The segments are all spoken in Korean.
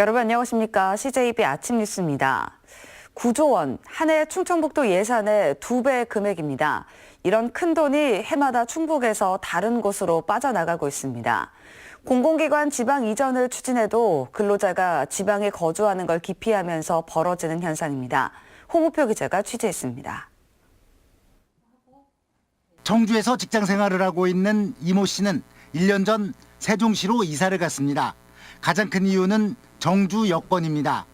여러분 안녕하십니까? CJB 아침 뉴스입니다. 9조 원, 한 해 충청북도 예산의 2배 금액입니다. 이런 큰 돈이 해마다 충북에서 다른 곳으로 빠져나가고 있습니다. 공공기관 지방 이전을 추진해도 근로자가 지방에 거주하는 걸 기피하면서 벌어지는 현상입니다. 홍우표 기자가 취재했습니다. 청주에서 직장 생활을 하고 있는 이모 씨는 1년 전 세종시로 이사를 갔습니다. 가장 큰 이유는 정주 여건입니다.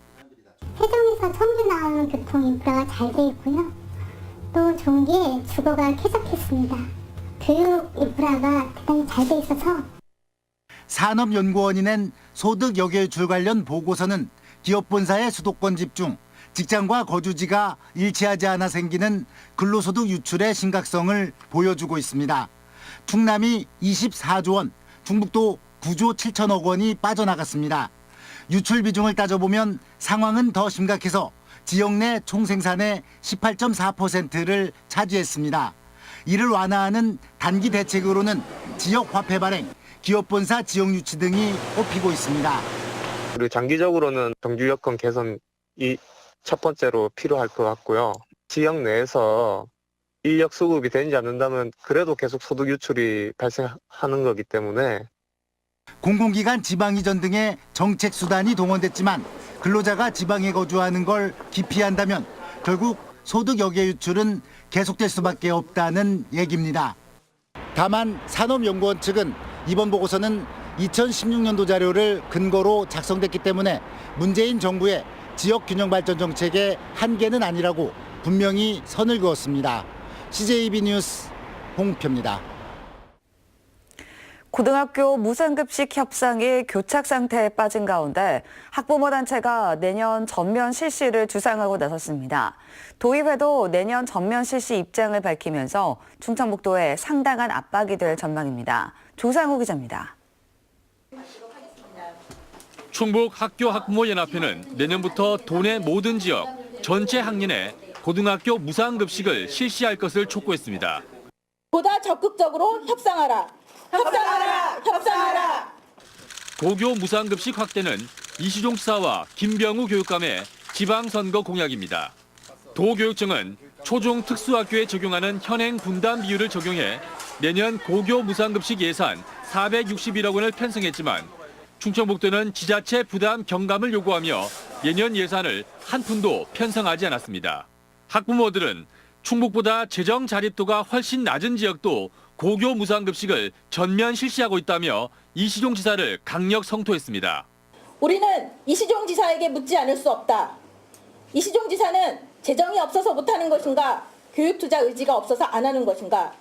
세종에서 청주 나오는 교통 인프라가 잘 돼 있고요. 또 좋은 게 주거가 쾌적했습니다. 교육 인프라가 대단히 잘 돼 있어서. 산업연구원이 낸 소득 역외유출 관련 보고서는 기업 본사의 수도권 집중, 직장과 거주지가 일치하지 않아 생기는 근로소득 유출의 심각성을 보여주고 있습니다. 충남이 24조 원, 충북도 9조 7천억 원이 빠져나갔습니다. 유출 비중을 따져보면 상황은 더 심각해서 지역 내 총생산의 18.4%를 차지했습니다. 이를 완화하는 단기 대책으로는 지역 화폐 발행, 기업 본사 지역 유치 등이 꼽히고 있습니다. 그리고 장기적으로는 정주 여건 개선이 첫 번째로 필요할 것 같고요. 지역 내에서 인력 수급이 되지 않는다면 그래도 계속 소득 유출이 발생하는 거기 때문에 공공기관 지방 이전 등의 정책 수단이 동원됐지만 근로자가 지방에 거주하는 걸 기피한다면 결국 소득 역외 유출은 계속될 수밖에 없다는 얘기입니다. 다만 산업연구원 측은 이번 보고서는 2016년도 자료를 근거로 작성됐기 때문에 문재인 정부의 지역균형발전 정책의 한계는 아니라고 분명히 선을 그었습니다. CJB 뉴스 홍표입니다. 고등학교 무상급식 협상이 교착 상태에 빠진 가운데 학부모 단체가 내년 전면 실시를 주장하고 나섰습니다. 도의회도 내년 전면 실시 입장을 밝히면서 충청북도에 상당한 압박이 될 전망입니다. 조상우 기자입니다. 충북 학교 학부모 연합회는 내년부터 도내 모든 지역 전체 학년에 고등학교 무상급식을 실시할 것을 촉구했습니다. 보다 적극적으로 협상하라. 협상하라. 협상하라. 고교 무상급식 확대는 이시종 지사와 김병우 교육감의 지방선거 공약입니다. 도교육청은 초중 특수학교에 적용하는 현행 분담 비율을 적용해 내년 고교 무상급식 예산 461억 원을 편성했지만 충청북도는 지자체 부담 경감을 요구하며 예년 예산을 한 푼도 편성하지 않았습니다. 학부모들은 충북보다 재정 자립도가 훨씬 낮은 지역도 고교 무상급식을 전면 실시하고 있다며 이시종 지사를 강력 성토했습니다. 우리는 이시종 지사에게 묻지 않을 수 없다. 이시종 지사는 재정이 없어서 못하는 것인가? 교육 투자 의지가 없어서 안 하는 것인가?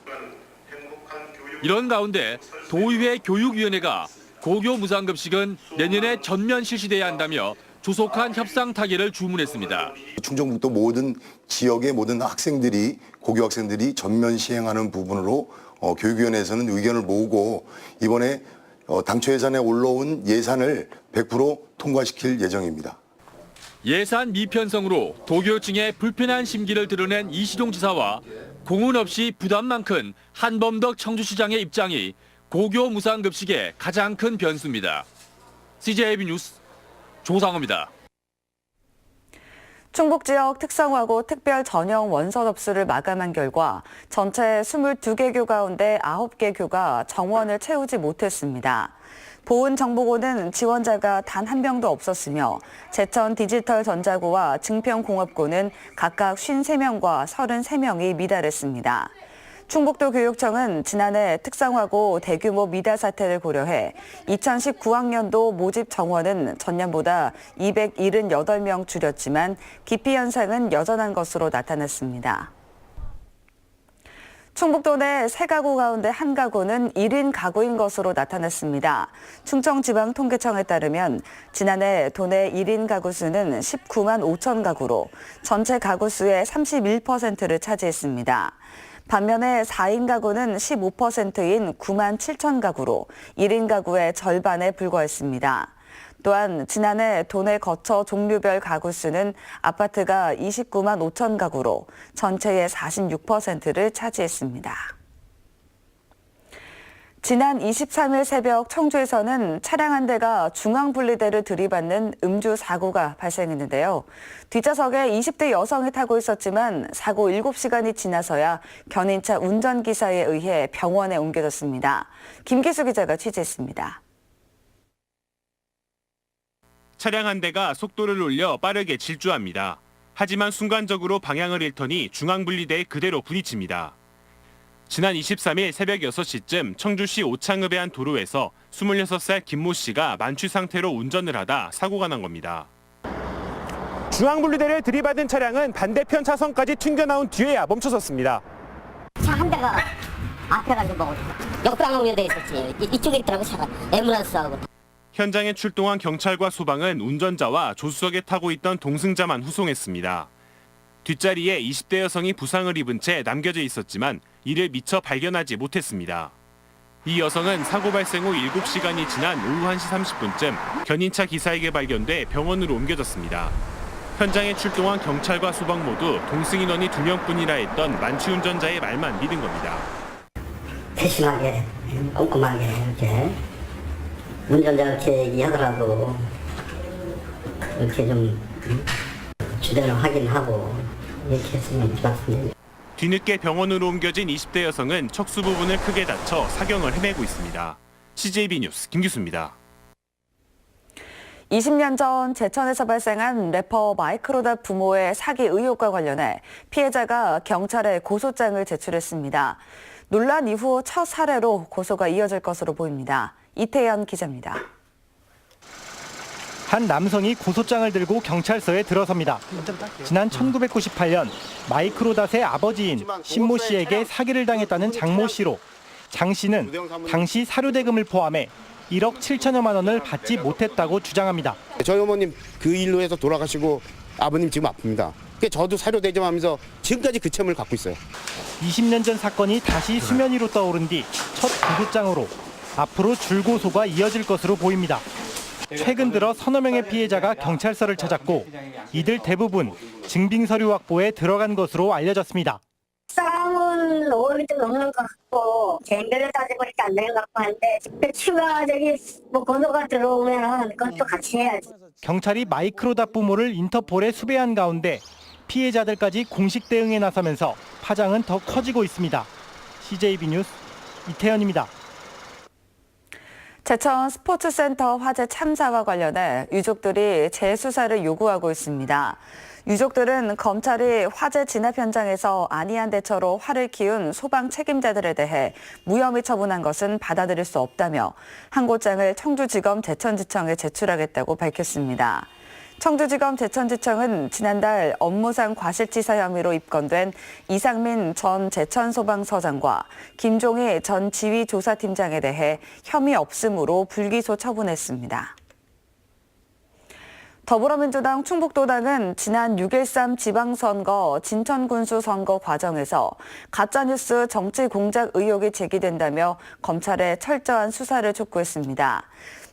이런 가운데 도의회 교육위원회가 고교 무상급식은 내년에 전면 실시돼야 한다며 조속한 협상 타결을 주문했습니다. 충청북도 모든 지역의 모든 학생들이 고교 학생들이 전면 시행하는 부분으로 교육위원회에서는 의견을 모으고 이번에 당초 예산에 올라온 예산을 100% 통과시킬 예정입니다. 예산 미편성으로 도교육청의 불편한 심기를 드러낸 이시종 지사와 공은 없이 부담만 큰 한범덕 청주시장의 입장이 고교 무상급식의 가장 큰 변수입니다. CJB 뉴스 조상호입니다. 충북 지역 특성화고 특별 전형 원서 접수를 마감한 결과 전체 22개 교 가운데 9개 교가 정원을 채우지 못했습니다. 보은정보고는 지원자가 단 한 명도 없었으며 제천 디지털 전자고와 증평공업고는 각각 53명과 33명이 미달했습니다. 충북도 교육청은 지난해 특성화고 대규모 미달 사태를 고려해 2019학년도 모집 정원은 전년보다 278명 줄였지만 기피 현상은 여전한 것으로 나타났습니다. 충북도 내 3가구 가운데 1가구는 1인 가구인 것으로 나타났습니다. 충청지방통계청에 따르면 지난해 도내 1인 가구 수는 19만 5천 가구로 전체 가구 수의 31%를 차지했습니다. 반면에 4인 가구는 15%인 9만 7천 가구로 1인 가구의 절반에 불과했습니다. 또한 지난해 도내 거처 종류별 가구 수는 아파트가 29만 5천 가구로 전체의 46%를 차지했습니다. 지난 23일 새벽 청주에서는 차량 한 대가 중앙분리대를 들이받는 음주 사고가 발생했는데요. 뒷좌석에 20대 여성이 타고 있었지만 사고 7시간이 지나서야 견인차 운전기사에 의해 병원에 옮겨졌습니다. 김기수 기자가 취재했습니다. 차량 한 대가 속도를 올려 빠르게 질주합니다. 하지만 순간적으로 방향을 잃더니 중앙분리대에 그대로 부딪힙니다. 지난 23일 새벽 6시쯤 청주시 오창읍의 한 도로에서 26살 김모 씨가 만취 상태로 운전을 하다 사고가 난 겁니다. 중앙분리대를 들이받은 차량은 반대편 차선까지 튕겨나온 뒤에야 멈춰섰습니다. 차 한 대가 앞에 가지고 뭐 역방향으로 있었지. 이쪽에 있더라고 차가 앰뷸런스하고. 현장에 출동한 경찰과 소방은 운전자와 조수석에 타고 있던 동승자만 후송했습니다. 뒷자리에 20대 여성이 부상을 입은 채 남겨져 있었지만 이를 미처 발견하지 못했습니다. 이 여성은 사고 발생 후 7시간이 지난 오후 1시 30분쯤 견인차 기사에게 발견돼 병원으로 옮겨졌습니다. 현장에 출동한 경찰과 소방 모두 동승 인원이 2명뿐이라 했던 만취 운전자의 말만 믿은 겁니다. 세심하게, 꼼꼼하게 이렇게 운전자가 이렇게 얘기하더라도 이렇게 좀 주변을 확인하고 이렇게 했으면 좋았습니다. 뒤늦게 병원으로 옮겨진 20대 여성은 척수 부분을 크게 다쳐 사경을 헤매고 있습니다. CJB 뉴스 김기수입니다. 20년 전 제천에서 발생한 래퍼 마이크로닷 부모의 사기 의혹과 관련해 피해자가 경찰에 고소장을 제출했습니다. 논란 이후 첫 사례로 고소가 이어질 것으로 보입니다. 이태현 기자입니다. 한 남성이 고소장을 들고 경찰서에 들어섭니다. 지난 1998년 마이크로닷의 아버지인 신모 씨에게 사기를 당했다는 장모 씨로 장 씨는 당시 사료대금을 포함해 1억 7천여만 원을 받지 못했다고 주장합니다. 저희 어머님 그 일로 해서 돌아가시고 아버님 지금 아픕니다. 저도 사료대금하면서 지금까지 그 채무를 갖고 있어요. 20년 전 사건이 다시 수면 위로 떠오른 뒤 첫 고소장으로 앞으로 줄고소가 이어질 것으로 보입니다. 최근 들어 서너 명의 피해자가 경찰서를 찾았고 이들 대부분 증빙 서류 확보에 들어간 것으로 알려졌습니다. 싸움은 5일이 좀 넘는 것 같고 개인별로 따져보니까 안 되는 것 같고 하는데 추가적인 고소가 들어오면 그것도 같이 해야지. 경찰이 마이크로닷 부모를 인터폴에 수배한 가운데 피해자들까지 공식 대응에 나서면서 파장은 더 커지고 있습니다. CJB 뉴스 이태현입니다. 제천 스포츠센터 화재 참사와 관련해 유족들이 재수사를 요구하고 있습니다. 유족들은 검찰이 화재 진압 현장에서 안이한 대처로 화를 키운 소방 책임자들에 대해 무혐의 처분한 것은 받아들일 수 없다며 항고장을 청주지검 제천지청에 제출하겠다고 밝혔습니다. 청주지검 제천지청은 지난달 업무상 과실치사 혐의로 입건된 이상민 전 제천소방서장과 김종희 전 지휘조사팀장에 대해 혐의 없음으로 불기소 처분했습니다. 더불어민주당 충북도당은 지난 6.13 지방선거 진천군수 선거 과정에서 가짜뉴스 정치 공작 의혹이 제기된다며 검찰에 철저한 수사를 촉구했습니다.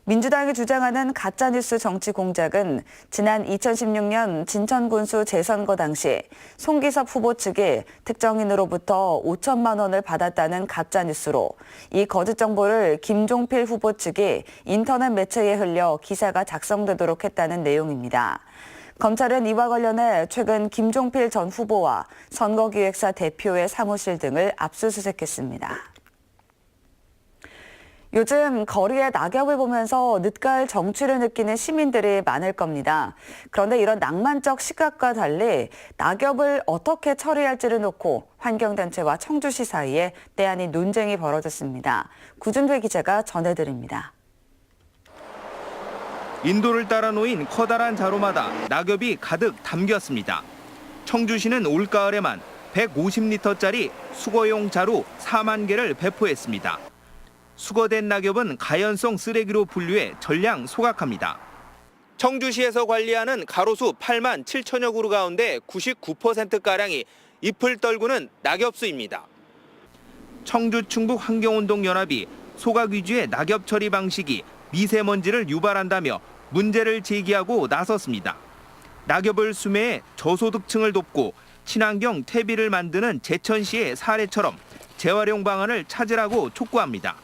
민주당이 주장하는 가짜뉴스 정치 공작은 지난 2016년 진천군수 재선거 당시 송기섭 후보 측이 특정인으로부터 5천만 원을 받았다는 가짜뉴스로 이 거짓 정보를 김종필 후보 측이 인터넷 매체에 흘려 기사가 작성되도록 했다는 내용입니다. 검찰은 이와 관련해 최근 김종필 전 후보와 선거기획사 대표의 사무실 등을 압수수색했습니다. 요즘 거리에 낙엽을 보면서 늦가을 정취를 느끼는 시민들이 많을 겁니다. 그런데 이런 낭만적 시각과 달리 낙엽을 어떻게 처리할지를 놓고 환경단체와 청주시 사이에 때 아닌 논쟁이 벌어졌습니다. 구준회 기자가 전해드립니다. 인도를 따라 놓인 커다란 자루마다 낙엽이 가득 담겼습니다. 청주시는 올가을에만 150리터짜리 수거용 자루 4만 개를 배포했습니다. 수거된 낙엽은 가연성 쓰레기로 분류해 전량 소각합니다. 청주시에서 관리하는 가로수 8만 7천여 그루 가운데 99%가량이 잎을 떨구는 낙엽수입니다. 청주 충북 환경운동연합이 소각 위주의 낙엽 처리 방식이 미세먼지를 유발한다며 문제를 제기하고 나섰습니다. 낙엽을 수매해 저소득층을 돕고 친환경 퇴비를 만드는 제천시의 사례처럼 재활용 방안을 찾으라고 촉구합니다.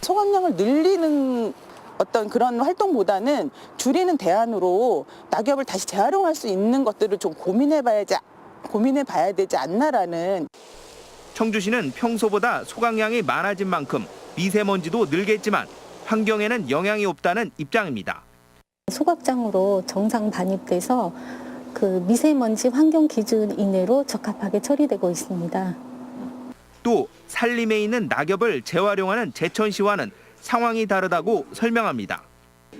소각량을 늘리는 어떤 그런 활동보다는 줄이는 대안으로 낙엽을 다시 재활용할 수 있는 것들을 좀 고민해 봐야 되지 않나라는. 청주시는 평소보다 소각량이 많아진 만큼 미세먼지도 늘겠지만 환경에는 영향이 없다는 입장입니다. 소각장으로 정상 반입돼서 그 미세먼지 환경 기준 이내로 적합하게 처리되고 있습니다. 또 산림에 있는 낙엽을 재활용하는 제천시와는 상황이 다르다고 설명합니다.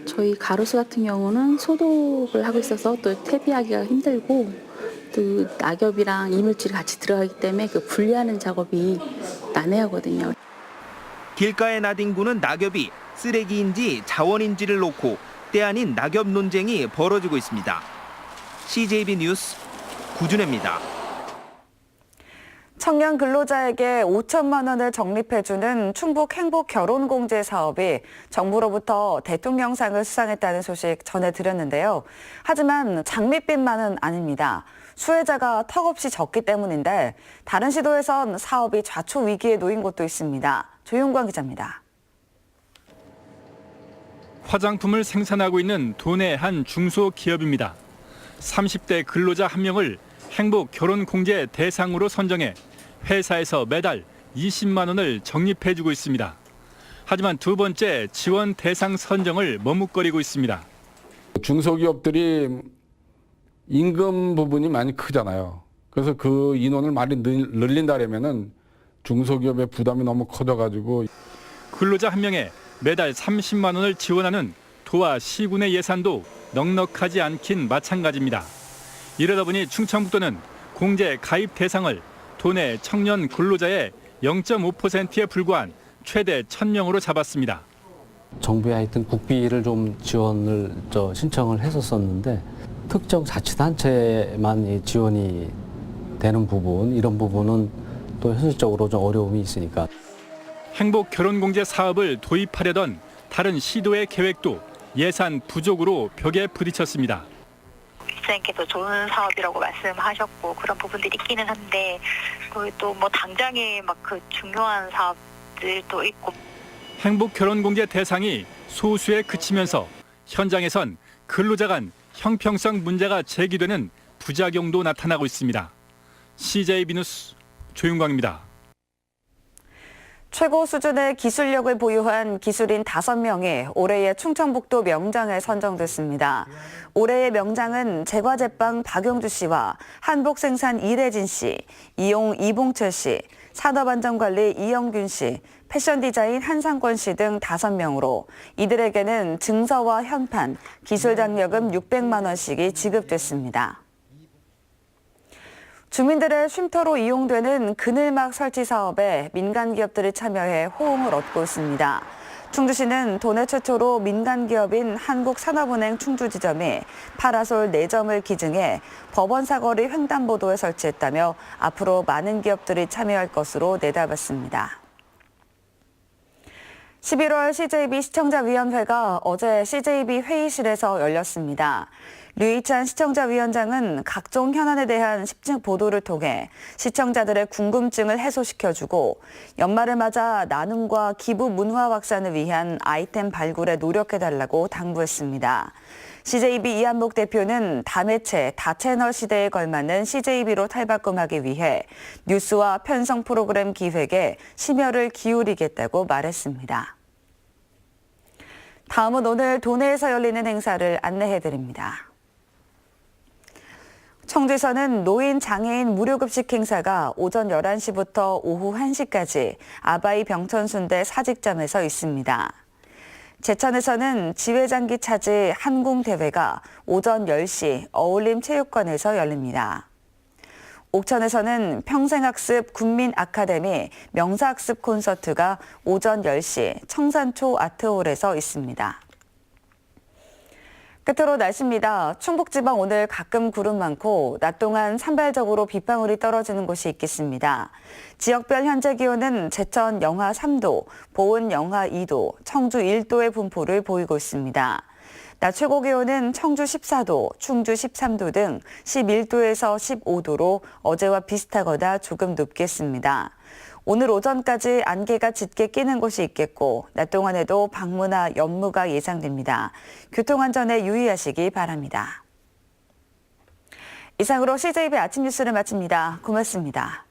저희 가로수 같은 경우는 소독을 하고 있어서 또 퇴비하기가 힘들고 또 낙엽이랑 이물질이 같이 들어가기 때문에 그 분리하는 작업이 난해하거든요. 길가에 나뒹구는 낙엽이 쓰레기인지 자원인지를 놓고 때 아닌 낙엽 논쟁이 벌어지고 있습니다. CJB 뉴스 구준혜입니다. 청년 근로자에게 5천만 원을 적립해주는 충북 행복 결혼공제 사업이 정부로부터 대통령상을 수상했다는 소식 전해드렸는데요. 하지만 장밋빛만은 아닙니다. 수혜자가 턱없이 적기 때문인데 다른 시도에선 사업이 좌초 위기에 놓인 곳도 있습니다. 조윤광 기자입니다. 화장품을 생산하고 있는 도내 한 중소기업입니다. 30대 근로자 1명을 행복 결혼공제 대상으로 선정해 회사에서 매달 20만 원을 적립해주고 있습니다. 하지만 두 번째 지원 대상 선정을 머뭇거리고 있습니다. 중소기업들이 임금 부분이 많이 크잖아요. 그래서 그 인원을 많이 늘린다면은 중소기업의 부담이 너무 커져가지고 근로자 1명에 매달 30만 원을 지원하는 도와 시군의 예산도 넉넉하지 않긴 마찬가지입니다. 이러다 보니 충청북도는 공제 가입 대상을 도내 청년 근로자의 0.5%에 불과한 최대 1,000명으로 잡았습니다. 정부에 하여튼 국비를 좀 지원을 신청을 했었었는데 특정 자치단체만 지원이 되는 부분, 이런 부분은 또 현실적으로 좀 어려움이 있으니까. 행복 결혼공제 사업을 도입하려던 다른 시도의 계획도 예산 부족으로 벽에 부딪혔습니다. 시장님께서 좋은 사업이라고 말씀하셨고 그런 부분들이 있기는 한데 또 뭐 당장에 막 그 중요한 사업들도 있고. 행복 결혼공제 대상이 소수에 그치면서 현장에선 근로자 간 형평성 문제가 제기되는 부작용도 나타나고 있습니다. CJB 뉴스 조윤광입니다. 최고 수준의 기술력을 보유한 기술인 5명이 올해의 충청북도 명장에 선정됐습니다. 올해의 명장은 제과제빵 박용주 씨와 한복생산 이래진 씨, 이용 이봉철 씨, 산업안전관리 이영균 씨, 패션디자인 한상권 씨 등 5명으로 이들에게는 증서와 현판, 기술장려금 600만 원씩이 지급됐습니다. 주민들의 쉼터로 이용되는 그늘막 설치 사업에 민간 기업들이 참여해 호응을 얻고 있습니다. 충주시는 도내 최초로 민간 기업인 한국산업은행 충주지점이 파라솔 4점을 기증해 법원 사거리 횡단보도에 설치했다며 앞으로 많은 기업들이 참여할 것으로 내다봤습니다. 11월 CJB 시청자위원회가 어제 CJB 회의실에서 열렸습니다. 류이찬 시청자위원장은 각종 현안에 대한 집중 보도를 통해 시청자들의 궁금증을 해소시켜주고 연말을 맞아 나눔과 기부 문화 확산을 위한 아이템 발굴에 노력해달라고 당부했습니다. CJB 이한복 대표는 다매체, 다채널 시대에 걸맞는 CJB로 탈바꿈하기 위해 뉴스와 편성 프로그램 기획에 심혈을 기울이겠다고 말했습니다. 다음은 오늘 도내에서 열리는 행사를 안내해드립니다. 청주에서는 노인 장애인 무료급식 행사가 오전 11시부터 오후 1시까지 아바이 병천순대 사직점에서 있습니다. 제천에서는 지회장기 차지 한궁대회가 오전 10시 어울림체육관에서 열립니다. 옥천에서는 평생학습 국민아카데미 명사학습 콘서트가 오전 10시 청산초 아트홀에서 있습니다. 끝으로 날씨입니다. 충북지방 오늘 가끔 구름 많고 낮 동안 산발적으로 빗방울이 떨어지는 곳이 있겠습니다. 지역별 현재 기온은 제천 영하 3도, 보은 영하 2도, 청주 1도의 분포를 보이고 있습니다. 낮 최고 기온은 청주 14도, 충주 13도 등 11도에서 15도로 어제와 비슷하거나 조금 높겠습니다. 오늘 오전까지 안개가 짙게 끼는 곳이 있겠고 낮 동안에도 방무나 연무가 예상됩니다. 교통안전에 유의하시기 바랍니다. 이상으로 CJB 아침 뉴스를 마칩니다. 고맙습니다.